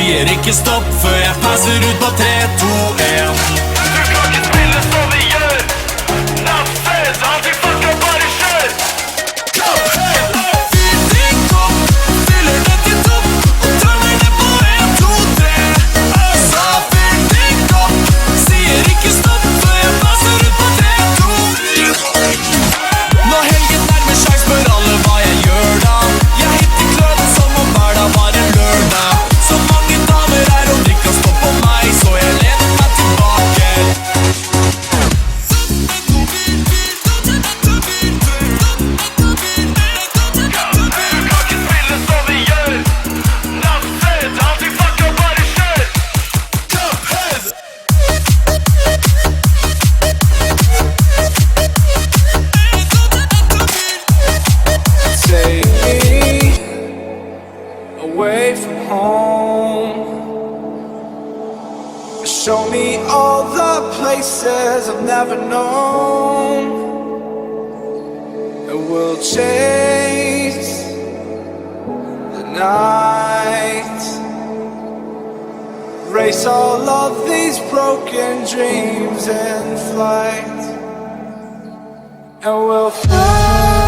sier ikke stopp før jeg passer ut på 3, 2, 1. Du kan ikke spille som vi gjør. Naffes, alltid fucka, bare kjør. Fyll din kopp, fyller den til topp, og tømmer den på 1, 2, 3. Så fyll din kopp, sier ikke stopp før jeg passer ut på 3, 2, 1. Når helgen nærmer seg spør alle hva jeg gjør da. Jeg hitter kløden som om hver dag var en lørdag. Så mange damer er og drikker stopp på meg, så jeg lener meg tilbake. places I've never known, and we'll chase the night, race all of these broken dreams in flight, and we'll fly.